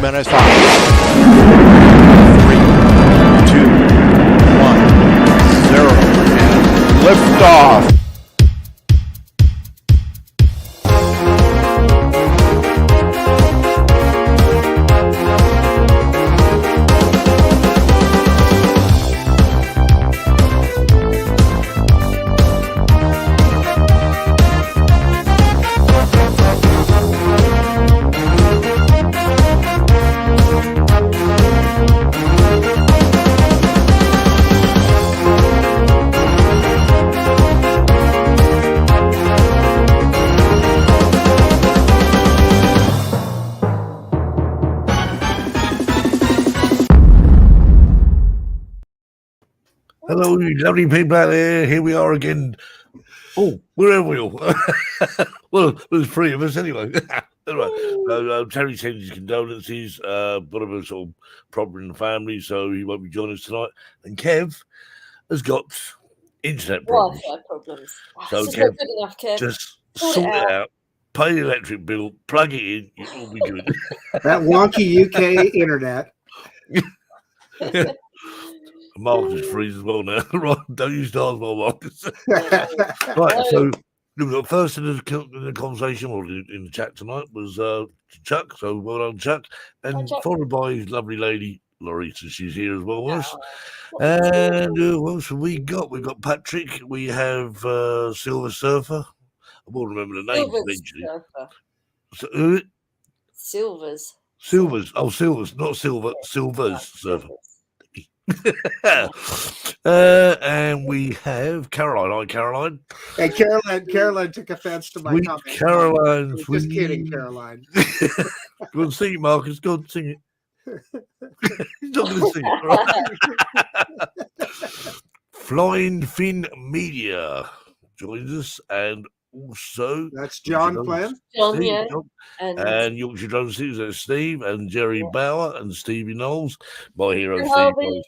minutes. 5, 3, 2, 1, 0, and liftoff. Hello, you lovely people out there. Here we are again. Oh, where are we all? Well, there's three of us anyway. Anyway, Terry sends his condolences. Got a sort of problem in the family, so he won't be joining us tonight. And Kev has got internet problems. Wi-Fi problems. So This is Kev, not good enough, Kev. just Sort sort it it out. out, pay the electric bill, plug it in, you'll be good. That wonky UK internet. Marcus freeze as well now. Right, don't you start as well, Marcus. Right, so look, first in the conversation or in the chat tonight was Chuck. So well done, Chuck, and Chuck. followed by his lovely lady Laurie, so she's here as well with us. Oh, And what else have we got? We've got Patrick. We have Silver Surfer. I will remember the names Silver's eventually. surfer. So, who is it? Silvers. Silvers. Oh, Silvers, not Silver. Silvers Surfer. Silvers. And we have Caroline. Hi, Caroline. Hey, Caroline took offense to my Sweet comment. Caroline. Just kidding, Caroline. Go on, sing it, Marcus. Go on, sing it. He's not going to sing it, right? Flying Fin Media joins us, and also That's John Flynn. John, Steve, yeah. John, And and Yorkshire Drone City, that's Steve and Jerry Bauer and Stevie Knowles, my hero, Steve Harvey. Knowles.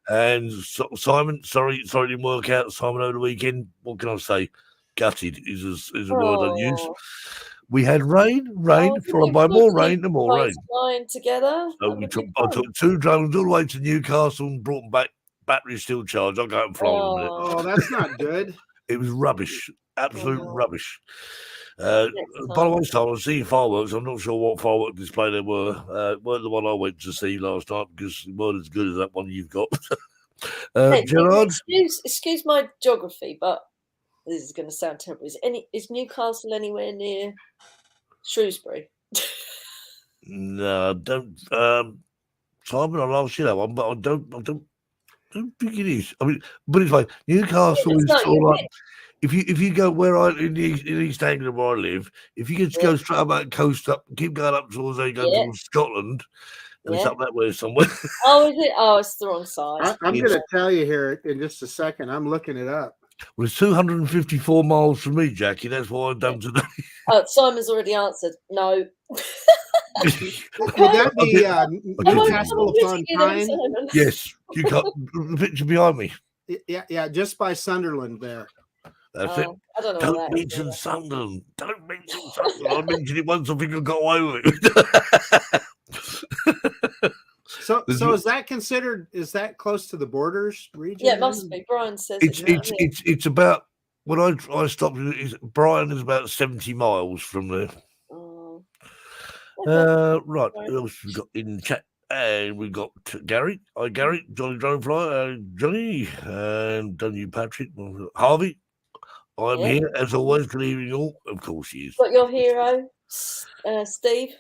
And Simon, sorry, it didn't work out. Simon over the weekend. What can I say? Gutted is a word I use. Oh. We had rain, followed by more rain and more rain. Flying together. So I took 2 drones all the way to Newcastle and brought them back. Batteries still charged. I'll go out and fly them in a minute. Oh, that's not good. It was rubbish, absolute Oh. rubbish. By the way, I was seeing fireworks. I'm not sure what firework display they were. Weren't the one I went to see last night because it weren't as good as that one you've got. Hey, Gerard? excuse my geography, but this is going to sound terrible. Is Newcastle anywhere near Shrewsbury? No, I don't. Simon, I'll ask you that one, but I don't think it is. I mean, but it's like Newcastle is sort of like. If you go in East Anglia where I live, if you just go straight up that coast up, keep going up towards there, go towards Scotland, and it's up that way somewhere. Oh, is it? Oh, it's the wrong side. I'm going to tell you here in just a second. I'm looking it up. Well, it's 254 miles from me, Jackie. That's what I've done today. Oh, Simon's already answered. No. Would that be Newcastle upon Tyne? Yes, you got the picture behind me. Yeah, just by Sunderland there. That's it. I don't know. Don't mention Sunderland. Don't mention Sunderland. I mentioned it once. I think I got away with it. So is that considered? Is that close to the borders region? Yeah, it must be. Brian says it's about when I stopped. Brian is about 70 miles from there. Oh. Right. What else we got in the chat? And we got Gary. Hi, Gary. Johnny Dronefly. Johnny. And done you, Patrick. Harvey. I'm here as always. Good evening, all. Of course, he is. Got your hero, Steve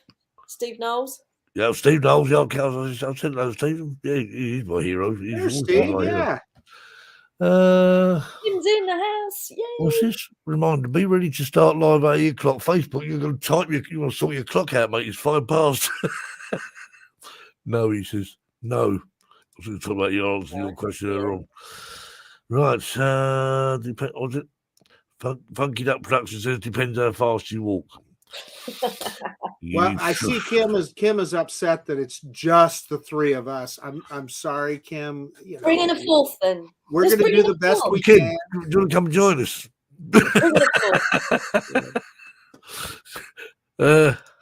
Knowles. Yeah, Steve Knowles. Yeah, I said that, Steve. Yeah, he's my hero. He's Steve, my yeah. hero. Tim's in the house. Yay. What's this? Reminder, be ready to start live at 8 o'clock. Facebook, you're going to type you want to sort your clock out, mate. It's 5 past. No, he says. No. I was going to talk about your answer to your question earlier on. Right. Was it? Funky Duck Production says depends how fast you walk. Well, I see Kim is upset that it's just the 3 of us. I'm sorry, Kim. Bring in a 4th then. We're going to do the best we Kim, can. do you want to come join us?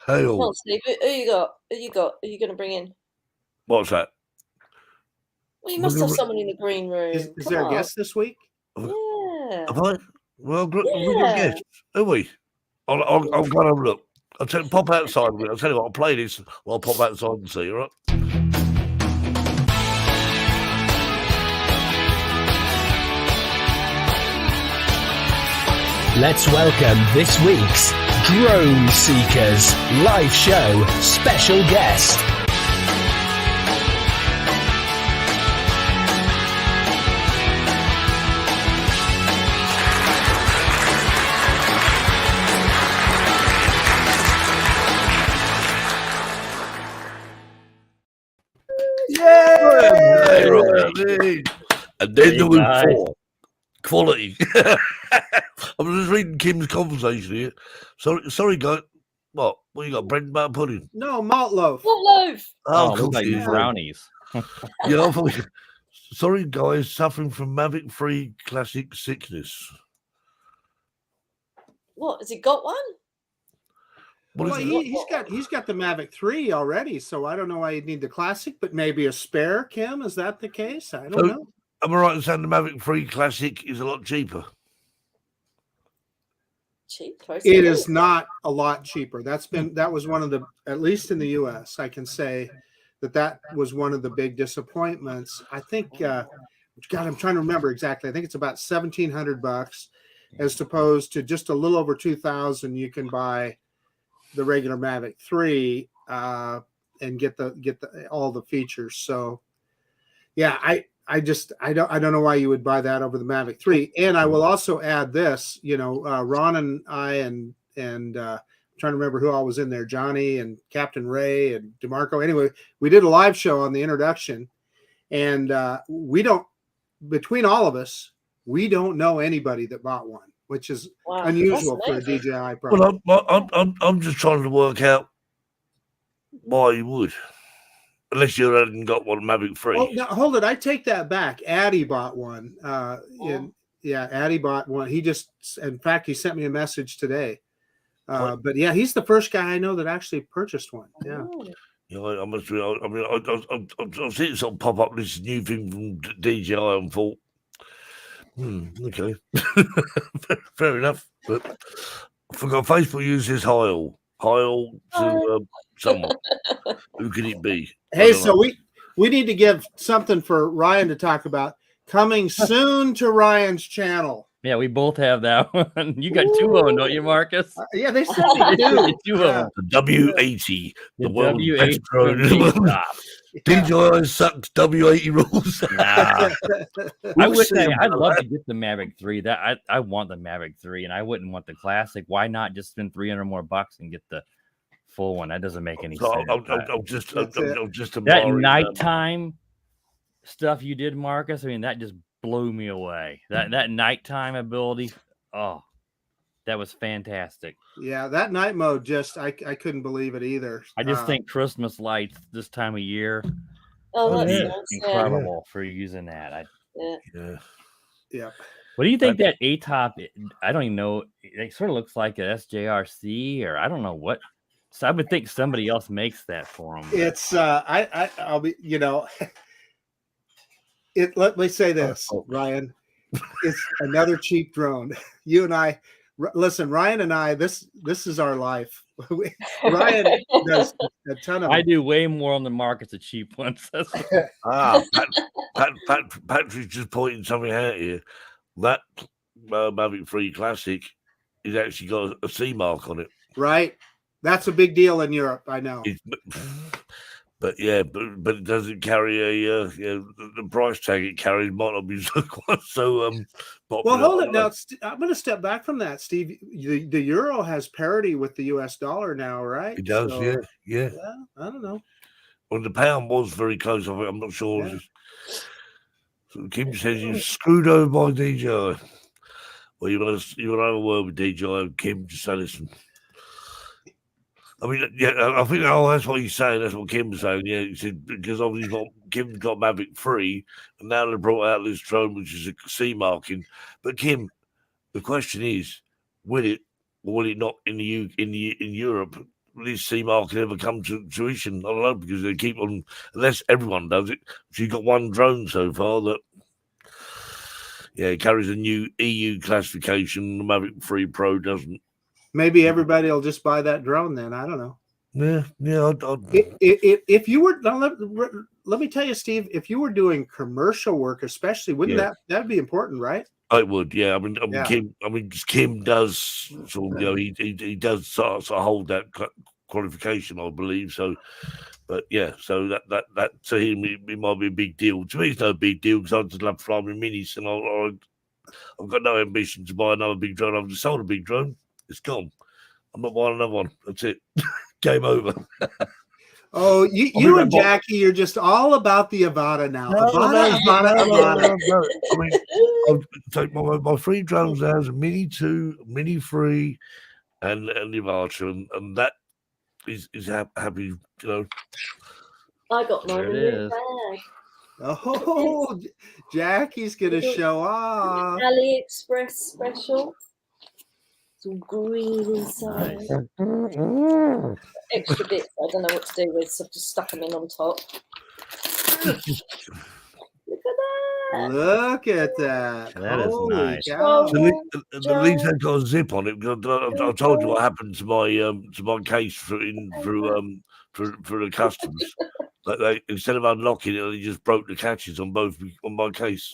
Hey, Come on, Steve. Who you got? Who you going to bring in? what's that? Well, you must have someone in the green room. Is there a guest this week? Yeah. Have I? Well, we got Yeah. guests, have we? I'll go and have a look. Pop outside with it. I'll tell you what, I'll play this. I'll pop outside and see, all right? Let's welcome this week's Drone Seekers live show special guest. Hey, and then there was 4. Quality. I'm just reading Kim's conversation here. Sorry, guys. What you got? Bread and butter pudding? No, malt loaf. Malt loaf. Oh, looks like brownies. Yeah, sorry, guys. Suffering from Mavic 3 Classic sickness. What, has he got one? Well, he's got the Mavic 3 already, so I don't know why you'd need the Classic, but maybe a spare, Kim. Is that the case? I don't know. Am I right in saying the Mavic 3 Classic is a lot cheaper? Cheaper? It is not a lot cheaper. That was one of the, at least in the US, I can say that was one of the big disappointments. I think, God, I'm trying to remember exactly. I think it's about $1,700 as opposed to just a little over 2,000. You can buy the regular Mavic 3 and get all the features. So yeah, I don't know why you would buy that over the Mavic 3. And I will also add this, Ron and I and I'm trying to remember who all was in there, Johnny and Captain Ray and DeMarco. Anyway, we did a live show on the introduction, and between all of us, we don't know anybody that bought one, which is unusual for a DJI product. Well, I'm just trying to work out why you would. Unless you hadn't got one Mavic 3. Oh, no, hold it. I take that back. Addy bought one. Addy bought one. In fact, he sent me a message today. But yeah, he's the first guy I know that actually purchased one. Yeah. I must be. I mean, I've seen it sort of pop up this new thing from DJI and thought, okay, fair enough. But I forgot Facebook uses Heil to someone. Who could it be? Hey, so we need to give something for Ryan to talk about coming soon to Ryan's channel. Yeah, we both have that one. You got 2 of them, don't you, Marcus? Yeah, they sent me 2. 2 of them. The W80, the world's W80 best drone. DJI sucks W80 rules. Nah. I'd love to get the Mavic 3. I want the Mavic 3, and I wouldn't want the Classic. Why not just spend $300 more and get the full one? That doesn't make any sense. I'll just that nighttime stuff you did, Marcus. I mean, that just blew me away. That nighttime ability. Oh, that was fantastic. Yeah, that night mode I couldn't believe it either. I just think Christmas lights this time of year. Oh, that's incredible for using that. Yeah. What do you think that ATOP? I don't even know. It sort of looks like a SJRC, or I don't know what. So I would think somebody else makes that for them. It's I'll be let me say this, Ryan. It's another cheap drone. You and I listen, Ryan and I, this is our life. Ryan does a ton of. I do way more on the markets of cheap ones. Patrick's just pointing something out here. That Mavic 3 Classic has actually got a C mark on it. Right. That's a big deal in Europe, I know. But it doesn't carry the price tag it carries might not be so popular. Well, hold it now. I'm going to step back from that, Steve. The euro has parity with the US dollar now, right? It does, so, yeah. I don't know. Well, the pound was very close. I'm not sure. Yeah. So Kim says you're screwed over by DJI. Well, you want to have a word with DJI, Kim. Just say, listen. I mean, I think that's what he's saying. That's what Kim was saying. Yeah, he said because obviously Kim's got Mavic 3, and now they brought out this drone which is a C marking. But Kim, the question is, will it or will it not in Europe this sea market ever come to fruition. I don't know, because they keep on, unless everyone does it. So you've got one drone so far that, yeah, carries a new EU classification. The Mavic 3 Pro doesn't. Maybe everybody will just buy that drone then. I don't know. Yeah. If you were, now let me tell you, Steve, if you were doing commercial work, especially, wouldn't that'd be important, right? I would, yeah. I mean, Yeah. Kim does sort of, you know, he does sort of hold that qualification, I believe. So, but yeah, so that to him it might be a big deal. To me, it's no big deal because I just love flying with minis, and I've got no ambition to buy another big drone. I've just sold a big drone. It's gone. I'm not buying another one. That's it. Game over. Oh, you and Jackie, you're just all about the Avata now. Avata. I mean, I'll take my 3 drones now as a Mini 2, Mini 3, and the Avata, and that is happy, you know. I got mine There in it the is. bag. Oh, Jackie's gonna show off. AliExpress special. Some green inside. Nice. Extra bits I don't know what to do with, so I've just stuck them in on top. Look at that. Look at that. That is Holy nice. cow. At least they've got a zip on it. Because I told you what happened to my case for the customs. Like they, instead of unlocking it, they just broke the catches on my case.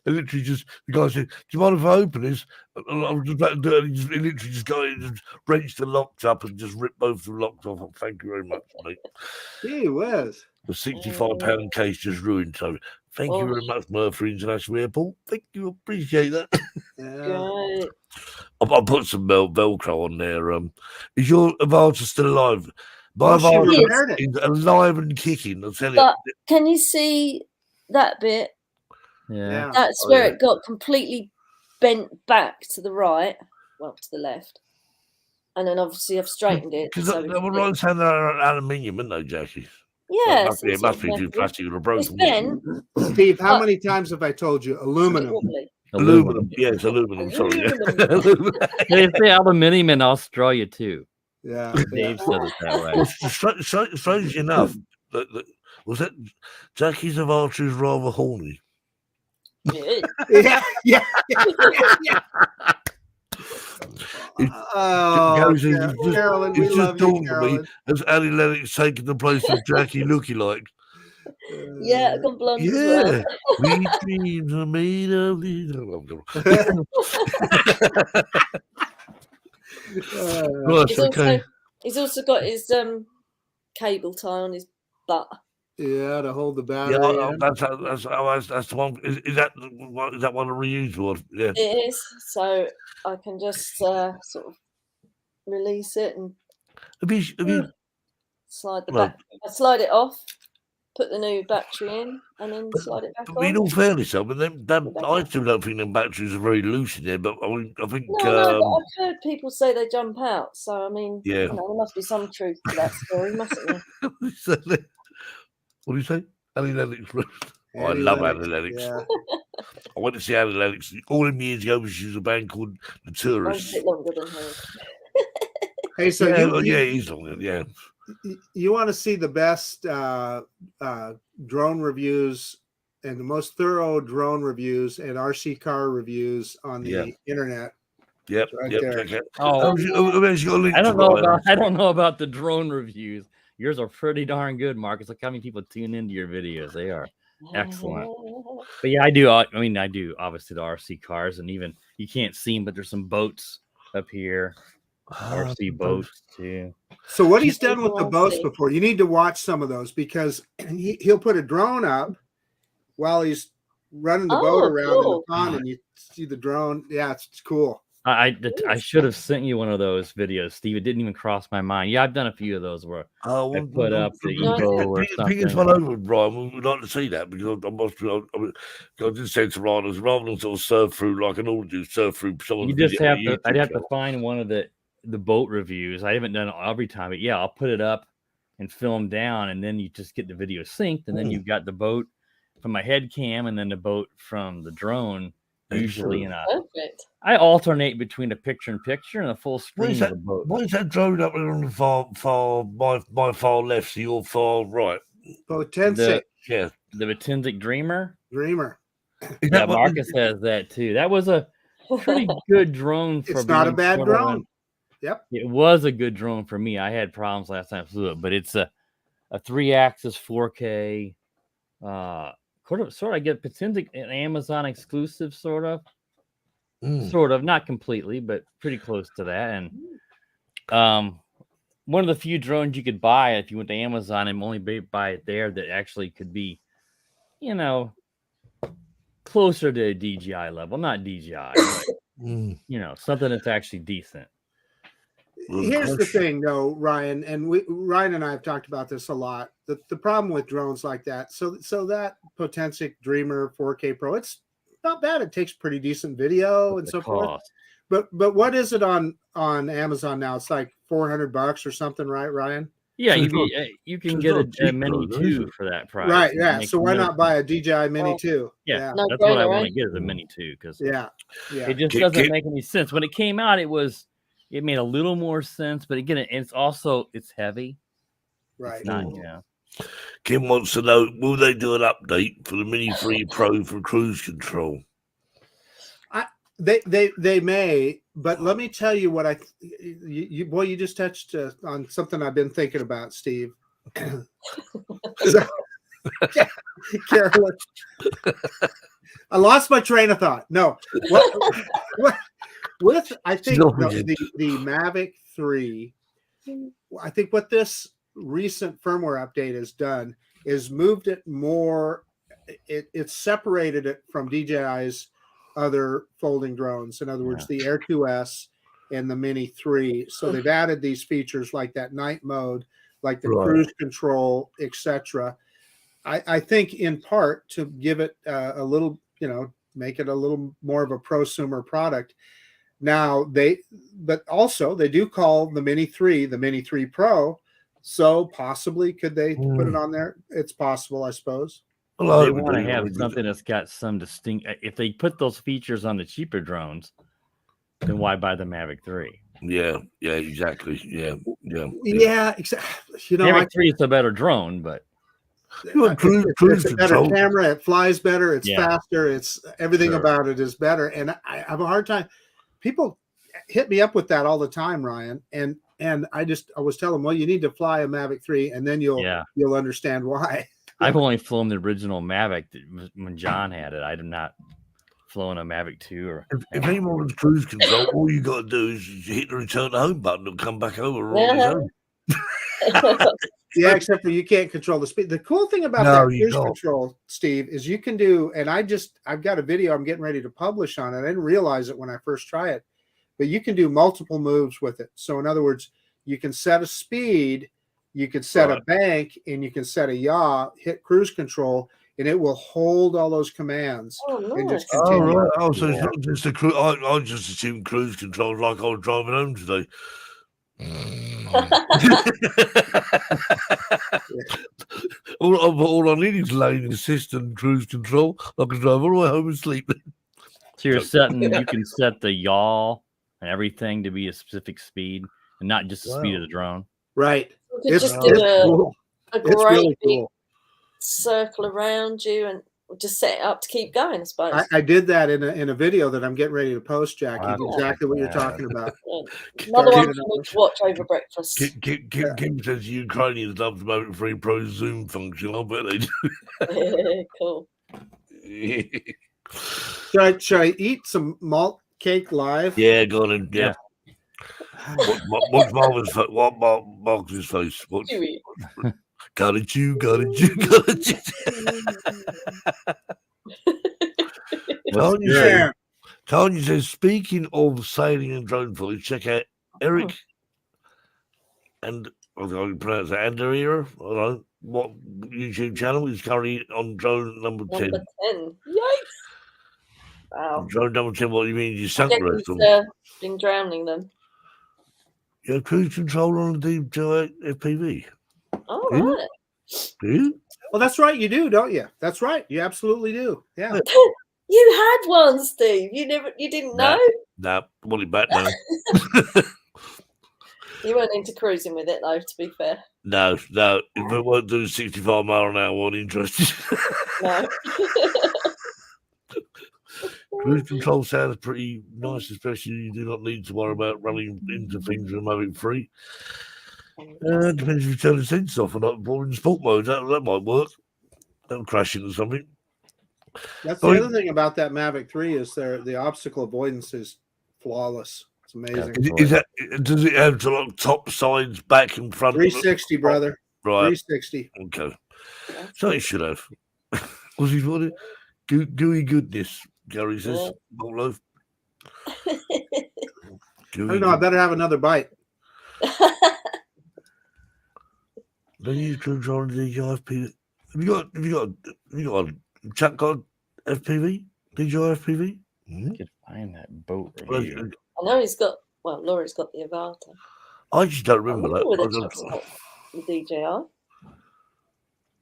They literally just, the guy said, "Do you mind if I open this?" And I was just about to do it. And he literally just got it, just wrenched the locks up and just ripped both the locks off. Thank you very much, mate. Gee whiz. The £65 case just ruined. So thank you very much, Murphy International Airport. Thank you, appreciate that. Yeah. I'll put some Velcro on there. Is your Avata still alive? My Well, she Avata repaired it. is alive and kicking. I'll tell you. But can you see that bit? Yeah. That's where it got completely bent back to the right, well, to the left. And then obviously I've straightened it. Because So they were right saying they're aluminium, aren't they, Jackie? yeah, It must be because plastic would have broken. It's bent. Steve, how many times have I told you? Aluminum. Aluminum. Yes, aluminum. Sorry. They say aluminium in Australia too. Yeah. Dave said it that way. Well, strange enough, was that Jackie's Avata is rather horny. Yeah. Oh, Carolyn, we love you, Carolyn. As Annie Lennox taking the place of Jackie looking like. Yeah, I've gone blonde as well. We dreams are made of these. He's also got his cable tie on his butt. Yeah, to hold the battery. Yeah, that's the one. Is that one a reused one? Yeah, it is. So I can just sort of release it and slide the back. I slide it off, put the new battery in, and then slide it back on. In all fairness, I mean, I still don't think them batteries are very loose in there. But I think no, but I've heard people say they jump out. So I mean, yeah, there must be some truth to that story, mustn't there? What do you say? Annie Lennox. I love Annie Lennox. Yeah. I went to see Annie Lennox all them years ago. She was a band called The Tourists. A bit longer than her. Hey, so he's longer. Yeah. You want to see the best drone reviews and the most thorough drone reviews and RC car reviews on the internet? Yep. There. Oh, I don't know about the drone reviews. Yours are pretty darn good, Marcus. Look how many people tune into your videos. They are excellent. But yeah, I do obviously the RC cars, and even you can't see them, but there's some boats up here. RC boats too. So what he's done with the boats before, you need to watch some of those because he'll put a drone up while he's running the boat around in the pond, and you see the drone. Yeah, it's cool. I should have sent you one of those videos, Steve. It didn't even cross my mind. Yeah, I've done a few of those where I put up the Evo or something. Ping us one over, Brian. We'd like to see that because I did say to Ryan, rather than sort of surf through like an audio surf through someone's you just have to. I'd have to find one of the boat reviews. I haven't done it every time, but yeah, I'll put it up and film down, and then you just get the video synced, and then you've got the boat from my head cam, and then the boat from the drone usually in a. Perfect. I alternate between a picture-in-picture and a full What screen is of that? the boat. What is that drone up there on the my far left, so your far right? Potensic Yeah. The Potensic Dreamer. Dreamer. Is Yeah, that what Marcus has that too. That was a pretty good drone for It's not a being bad sort of drone. Yep. It was a good drone for me. I had problems last time I flew it, but it's a 3-axis 4K. Sort of, I get Potensic an Amazon exclusive, sort of, not completely, but pretty close to that. And one of the few drones you could buy if you went to Amazon and only buy it there that actually could be, closer to DJI level, not DJI, but something that's actually decent. Here's the thing, though, Ryan, and Ryan and I have talked about this a lot. The problem with drones like that, so that Potensic Dreamer 4K Pro, it's not bad. It takes pretty decent video and so forth. But what is it on Amazon now? It's like $400 or something, right, Ryan? Yeah, you can get a Mini 2 for that price. Right, yeah. So why not buy a DJI Mini 2? Yeah, that's what I want to get is a Mini 2 because it just doesn't make any sense. When it came out, it made a little more sense, but again, it's heavy. Right. It's not, Kim wants to know, will they do an update for the Mini 3 Pro for cruise control? They may, but let me tell you what you just touched on something I've been thinking about, Steve. Carolyn, I lost my train of thought. No, I think the Mavic 3. I think what this recent firmware update has done is moved it more. It separated it from DJI's other folding drones. In other words, the Air 2S and the Mini 3. So they've added these features like that night mode, like the cruise control, etc. I think in part to give it a little, make it a little more of a prosumer product. Now but also they do call the Mini 3 the Mini 3 Pro. So possibly could they put it on there? It's possible, I suppose. Well, they want to have something that's got some distinct. If they put those features on the cheaper drones, then why buy the Mavic 3? Yeah, exactly. Yeah, exactly. Mavic 3 is a better drone, but it's a better camera. It flies better. It's faster. It's everything about it is better. And I have a hard time. People hit me up with that all the time, Ryan. And I was telling them, well, you need to fly a Mavic 3, and then you'll understand why. I've only flown the original Mavic when John had it. I have not flown a Mavic 2. Or if anyone wants cruise control, all you got to do is hit the return to home button and come back over. Yeah, except for you can't control the speed. The cool thing about that cruise control, Steve, is you can do, and I've got a video I'm getting ready to publish on it. I didn't realize it when I first tried it, but you can do multiple moves with it. So in other words, you can set a speed, you can set a bank, and you can set a yaw, hit cruise control, and it will hold all those commands and just continue. So it's not just a cruise. I just assumed cruise control like I was driving home today. all I need is lane assist and cruise control. I can drive all the way home and sleep. So you can set the yaw and everything to be a specific speed and not just the speed of the drone. Right. It's just cool. A great really cool circle around you and just set it up to keep going, I suppose. I did that in a video that I'm getting ready to post, Jackie. Exactly what you're talking about. Another one for me to watch over breakfast. Kim says Ukrainians love the Mavic 3 Pro Zoom function. I bet they do. Cool. Should I eat some malt cake live? Yeah, go on. Yeah. What's Marcus's face? Gotta chew. Tanya says, speaking of sailing and drone footage, check out Eric and I can pronounce it Anderera. I don't know what YouTube channel is currently on drone number 10. Number 10. Yikes! Wow. Drone number 10. What do you mean? You sunk the rest of them? Been drowning them. You have cruise control on the DJI FPV. Oh, right. Do you? Well, that's right. You do, don't you? That's right. You absolutely do. Yeah. You had one, Steve. You didn't know? Nah, want it back now. You weren't into cruising with it, though, to be fair. No. If it weren't doing 65 mile an hour, I wasn't interested. No. Cruise control sounds pretty nice, especially you do not need to worry about running into things and having free. Depends if you turn the sensors off or not. Or in sport mode, that might work. That'll crash into something. That's the other thing about that Mavic 3 is the obstacle avoidance is flawless. It's amazing. Does it have to like top, sides, back, and front? 360, brother. Right. 360. Okay. So it should have. Was he what? Gooey goodness, Gary says. I don't know. I better have another bite. Don't use control DJI FPV. Have you got a chat got FPV? DJI FPV? I could find that boat review. I know he's got. Well, Laura's got the Avata. I just don't remember that. The DJI.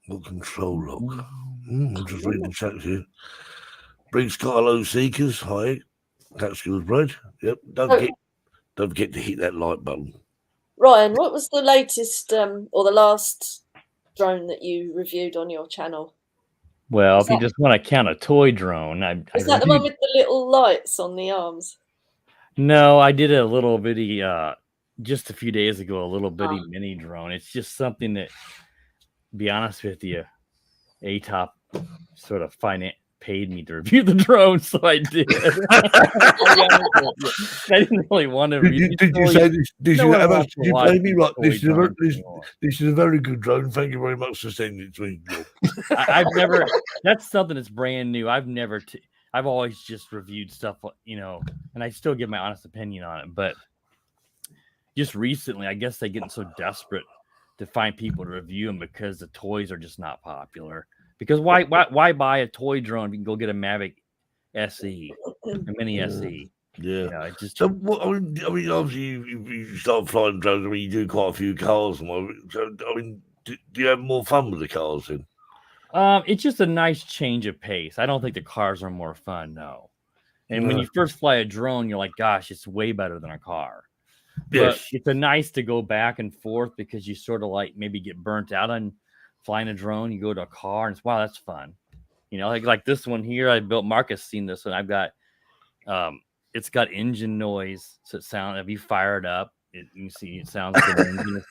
What control lock? I'm just reading the chat here. Bring Scott hello seekers. Hi. That's good, Brad. Yep. Don't forget to hit that like button. Ryan, what was the latest or the last drone that you reviewed on your channel? Well, if you just want to count a toy drone, is that the one with the little lights on the arms? No, I did a little bitty just a few days ago, a little bitty mini drone. It's just something that, to be honest with you, ATOP sort of paid me to review the drone, so I did. I didn't really want to review. Did you say this? Did you pay me right? This is a very good drone. Thank you very much for sending it to me. I've never. That's something that's brand new. I've always just reviewed stuff, and I still give my honest opinion on it. But just recently, I guess they're getting so desperate to find people to review them because the toys are just not popular. Because why buy a toy drone if you can go get a Mavic SE, a Mini SE? Yeah. It just. So what, I mean, obviously you start flying drones. I mean, you do quite a few cars. So I mean, do you have more fun with the cars then? It's just a nice change of pace. I don't think the cars are more fun, no. And when you first fly a drone, you're like, gosh, it's way better than a car. Yes. But it's a nice to go back and forth because you sort of like maybe get burnt out on flying a drone. You go to a car and it's, wow, that's fun. Like this one here I built. Mark has seen this one. I've got it's got engine noise. So if you fire it up, you see it sounds like an engine.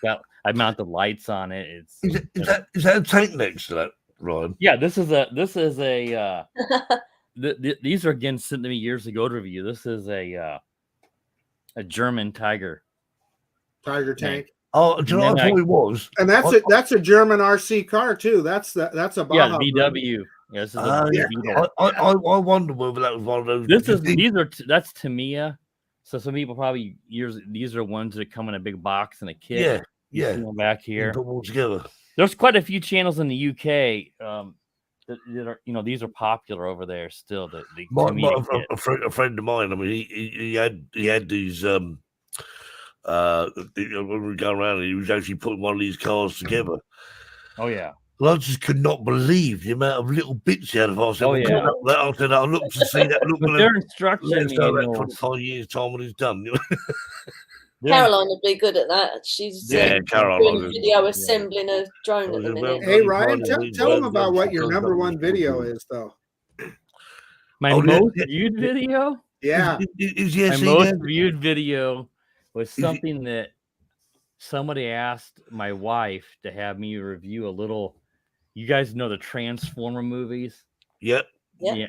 I mounted lights on it. Is that a tank next to that, Ryan? Yeah, this is a these are again sent to me years ago to review. This is a German Tiger tank. Oh, do you know what I thought it was? And that's a German RC car too. That's a Baja VW. Yeah, this is I wonder whether that was one of those. That's Tamiya. So some people probably these are ones that come in a big box and a kit. Yeah. Back here. Put them all together. There's quite a few channels in the UK that are, these are popular over there still. A friend of mine. I mean, he had these. When we go around, he was actually putting one of these cars together. Oh yeah. Well, I just could not believe the amount of little bits he had of us. I said, I looked to see that. But their instruction manuals. 25 years time when he's done. Caroline would be good at that. She's Caroline doing video assembling a drone at the minute. Hey Ryan, tell them about what your number one video is, though. My most viewed video? Yeah. My most viewed video was something that somebody asked my wife to have me review a little. You guys know the Transformer movies? Yep. Yeah.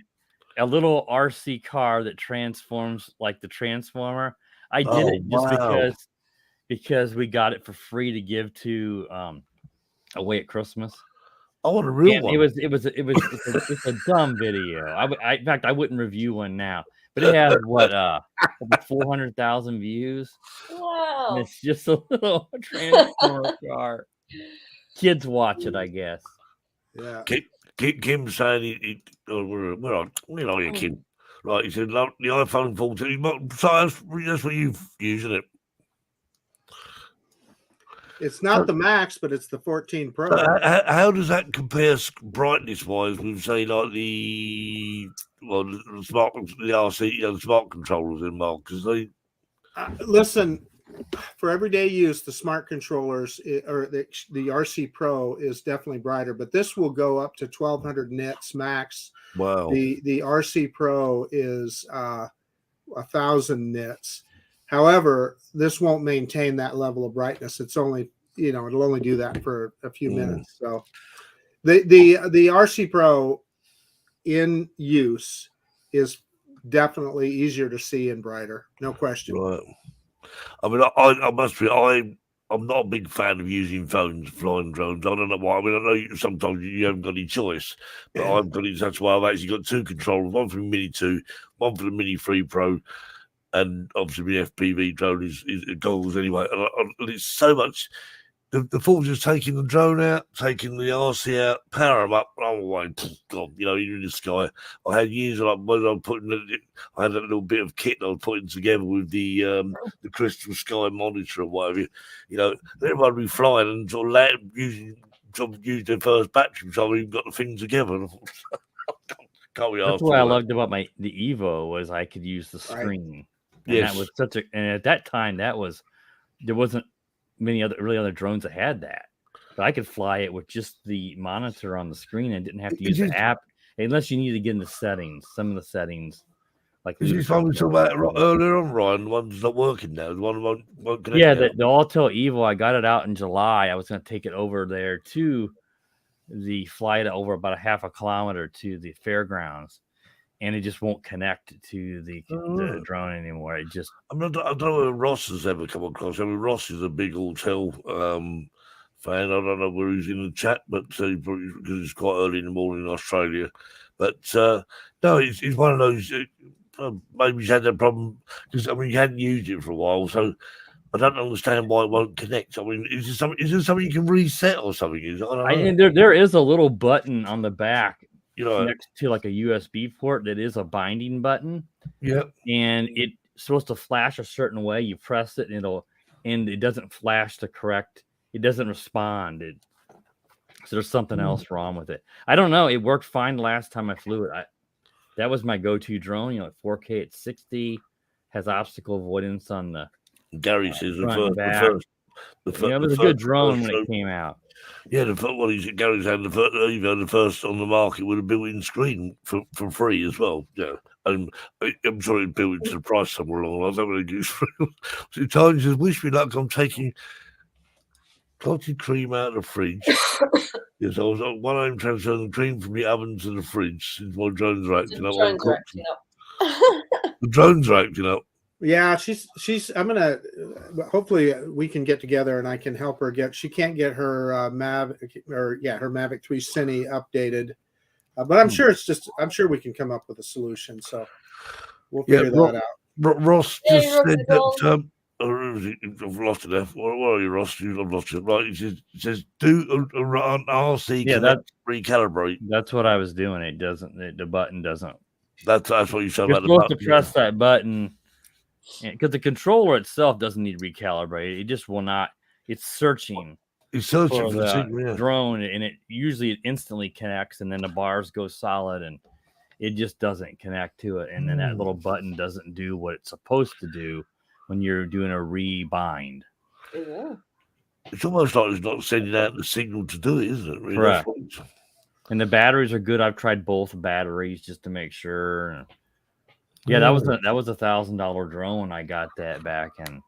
A little RC car that transforms like the Transformer. I did it just because we got it for free to give to away at Christmas. I want a real one. It's a dumb video. In fact, I wouldn't review one now. But it has over 400,000 views. Wow! And it's just a little Transformer car. Kids watch it, I guess. Yeah. Kim saying where are you, Kim? Right, he said the iPhone 14. So that's what you've used, isn't it? It's not the Max, but it's the 14 Pro. How does that compare brightness wise with, say, like the smart, the RC, the smart controllers in Mark? Because they listen, for everyday use, the smart controllers or the RC Pro is definitely brighter, but this will go up to 1200 nits max. Wow. The RC Pro is 1000 nits. However, this won't maintain that level of brightness. It's only, it'll only do that for a few minutes. So the RC Pro in use is definitely easier to see and brighter. No question. Right. I mean, I must be, I'm not a big fan of using phones flying drones. I don't know why. I mean, I know sometimes you haven't got any choice, but I've got it. That's why I've actually got two controllers, one for the Mini 2, one for the Mini 3 Pro, and obviously the FPV drone is goggles anyway. And it's so much. The thought of just taking the drone out, taking the RC out, power them up, I'm away, gone. You're in the sky. I had years of when I was putting I had a little bit of kit I was putting together with the Crystal Sky monitor or whatever. Everybody would be flying and sort of use their first battery, so I even got the thing together. Can't be That's what I loved about the Evo was I could use the screen. And yes. That was and at that time there wasn't many other drones that had that, but I could fly it with just the monitor on the screen and didn't have to use the app unless you need to get in the settings. Some of the settings, like you told me about earlier on, Ryan. The one's not working now. The one won't connect. Yeah, the Altel Evo. I got it out in July. I was going to take it over there to fly it over about a half a kilometer to the fairgrounds. And it just won't connect to the drone anymore. I don't know if Ross has ever come across. I mean, Ross is a big Autel fan. I don't know where he's in the chat, but because it's quite early in the morning in Australia. But no, it's one of those. Maybe he's had that problem because he hadn't used it for a while, so I don't understand why it won't connect. I mean, is there something you can reset or something? I don't know. There is a little button on the back. Next to like a USB port that is a binding button. Yeah. And it's supposed to flash a certain way. You press it and it doesn't flash it doesn't respond. So there's something else wrong with it. I don't know. It worked fine the last time I flew it. That was my go-to drone, 4K at 60, has obstacle avoidance on the Gary says it was a good drone when it came out. Yeah, Gary's had the first on the market with a built-in screen for free as well. Yeah, and I'm sure it built into the price somewhere along the lines. I'm going to use free. So Tony says, "Wish me luck. I'm taking clotted cream out of the fridge." Yes, I was on one aim transferring the cream from the oven to the fridge since my drones are acting up. The drones are acting up. Yeah, she's. I'm gonna. Hopefully, we can get together and I can help her get. She can't get her her Mavic 3 Cine updated, but I'm sure I'm sure we can come up with a solution. So we'll figure that out. Ross just said that. I've lost it there. Where are you, Ross? I've lost it. Right, it says do an RC. Yeah, that's recalibrate. That's what I was doing. It doesn't. The button doesn't. That's what you said You're about the button. Supposed to press that button. Because the controller itself doesn't need recalibrated. It just will not. It's searching. It's searching for the drone, and it instantly connects, and then the bars go solid, and it just doesn't connect to it. And then that little button doesn't do what it's supposed to do when you're doing a rebind. Yeah. It's almost like it's not sending out the signal to do it, isn't it? Really? Correct. And the batteries are good. I've tried both batteries just to make sure. Yeah, that was $1,000 drone. I got that back in,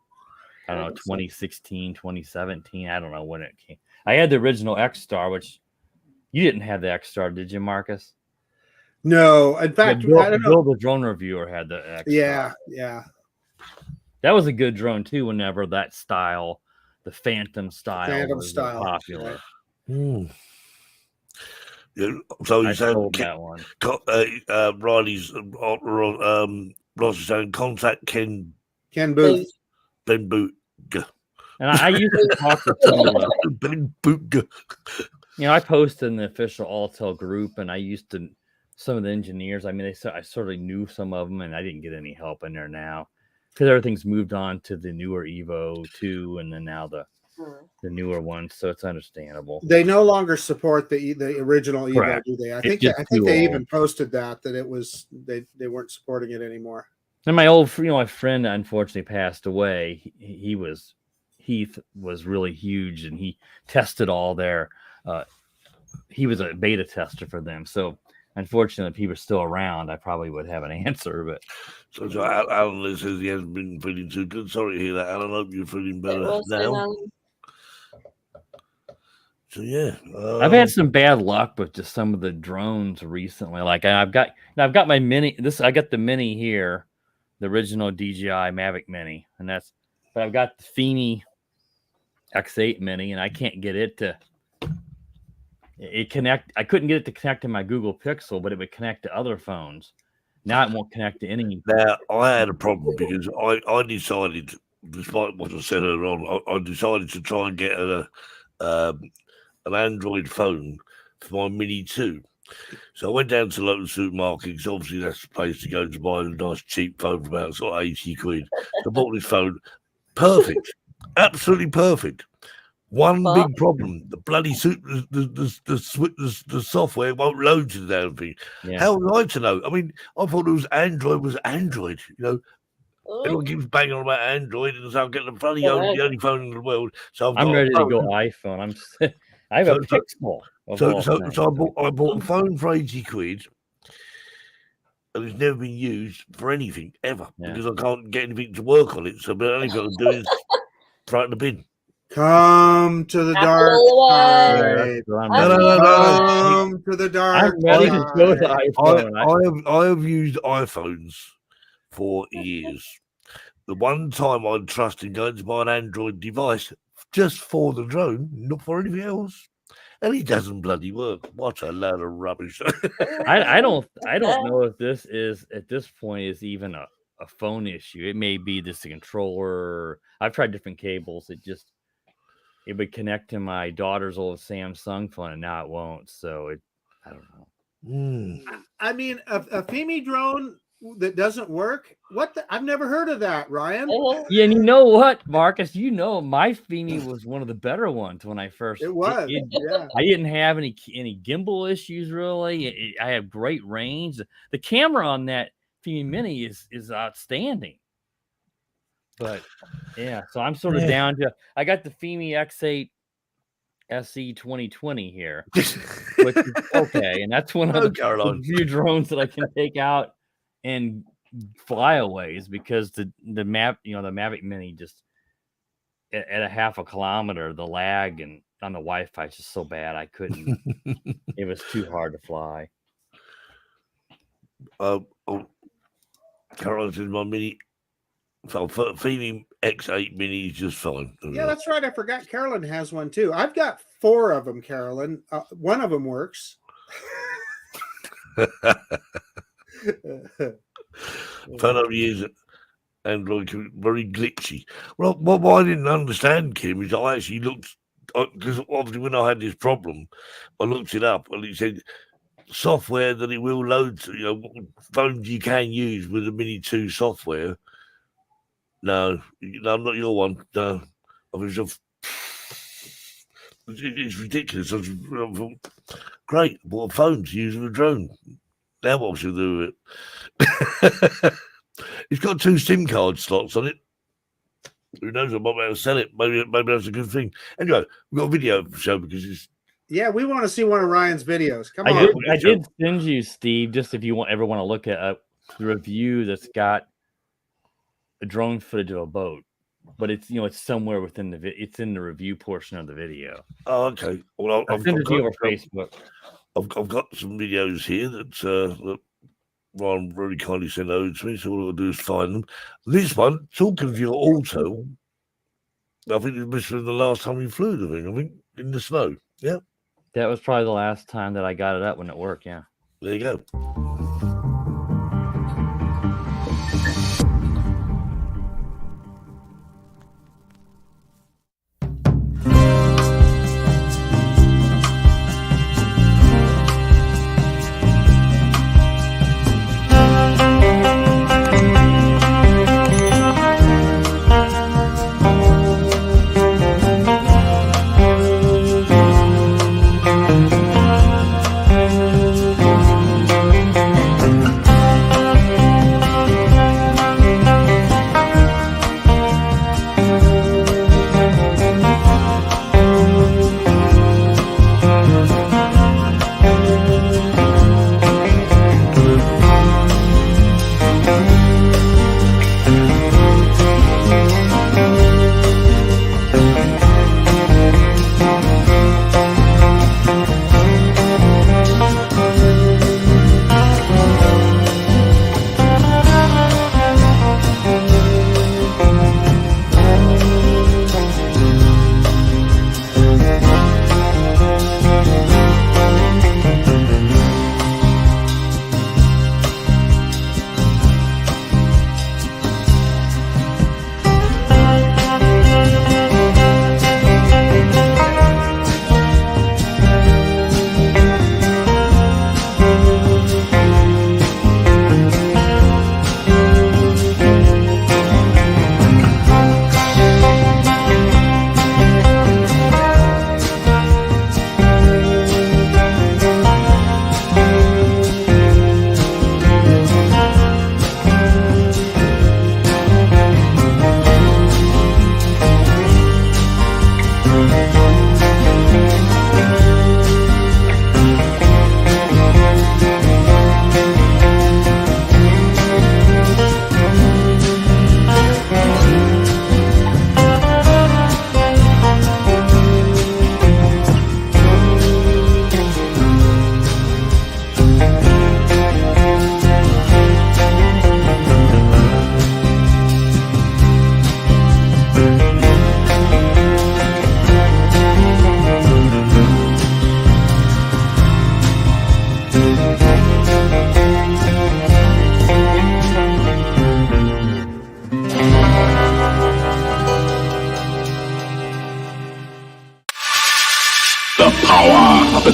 I don't know, 2016, 2017. I don't know when it came. I had the original X-Star, which you didn't have the X-Star, did you, Marcus? No, in fact, Bill, the drone reviewer, had the X-Star. Yeah. That was a good drone too. Whenever that style, the Phantom style, was popular. Right. Yeah, so he's saying that one. Riley's Ross is saying contact Ken Booth. Ben Boot. And I used to talk to some of the Ben Boot. I posted in the official Altel group, and I used to some of the engineers. I mean, I sort of knew some of them, and I didn't get any help in there now because everything's moved on to the newer Evo 2, and then now the the newer ones, so it's understandable. They no longer support the original Evo, Correct. do they? I It's think just too they old. even posted that it was they weren't supporting it anymore. And my old, my friend unfortunately passed away. Heath was really huge, and he tested all their. He was a beta tester for them, so unfortunately, if he was still around, I probably would have an answer. But so Alan says he hasn't been feeling too good. Sorry to hear that, Alan. I hope you're feeling better now. So yeah, I've had some bad luck with just some of the drones recently. Like I've got my mini. I got the mini here, the original DJI Mavic Mini, but I've got the Fimi X8 Mini, and I can't get it to. Connect. I couldn't get it to connect to my Google Pixel, but it would connect to other phones. Now it won't connect to any. Now I had a problem because I decided, despite what I said earlier on, I decided to try and get an Android phone for my Mini 2. So I went down to the local supermarket because obviously that's the place to go to buy a nice cheap phone for about sort of 80 quid. So I bought this phone, perfect, absolutely perfect. One big problem: the bloody the software won't load to the damn thing. Yeah. How was I to know? I mean, I thought it was Android. Everyone keeps banging on about Android, and so I'm getting the only phone in the world. So I'm ready to go iPhone. I have a Pixel. So I bought a phone for 80 quid, and it's never been used for anything ever because I can't get anything to work on it. So the only thing I can do is throw it in the bin. Come to the dark side. Come to the dark I'm ready to go to iPhone. I have used iPhones for years. The one time I'd trust in going to buy an Android device just for the drone, not for anything else. And it doesn't bloody work. What a load of rubbish. I don't know if this is at this point is even a phone issue. It may be just a controller. I've tried different cables. It would connect to my daughter's old Samsung phone, and now it won't. So I don't know. I mean, a Fimi drone that doesn't work. I've never heard of that, Ryan. Yeah, and you know what, Marcus? My Fimi was one of the better ones when I first. It was. Yeah. I didn't have any gimbal issues really. I have great range. The camera on that Fimi Mini is outstanding. But yeah, so I'm sort of down to. I got the Fimi X8 SE 2020 here, which is okay, and that's one of the few drones that I can take out and flyaways because the Mavic Mini just at a half a kilometer, the lag and on the Wi-Fi is just so bad I couldn't. It was too hard to fly. Caroline's in my Mini. So Fimi X8 Mini is just fine. Yeah, that's right. I forgot Carolyn has one too. I've got 4 of them, Carolyn. One of them works. Phone over years Android very glitchy. Well, what I didn't understand, Kim, is I actually looked because obviously when I had this problem, I looked it up and it said software that it will load to. Phones you can use with the Mini 2 software. No, I'm not your one. No, it's ridiculous. I thought, great, bought a phone to use with a drone. Now what should I do with it? It's got 2 SIM card slots on it. Who knows? I might be able to sell it. Maybe that's a good thing. Anyway, we've got a video show because it's. Yeah, we want to see one of Ryan's videos. Come on. I did send you, Steve, just if you ever want to look at the review that's got a drone footage of a boat, but it's somewhere within it's in the review portion of the video. Oh, okay. Well, I'll send it to you over Facebook. I've got some videos here that Ryan very kindly sent over to me, so all I'll do is find them. This one, talking of your auto, I think it was the last time you flew the thing. I think in the snow. Yeah, that was probably the last time that I got it up when it worked. Yeah, there you go.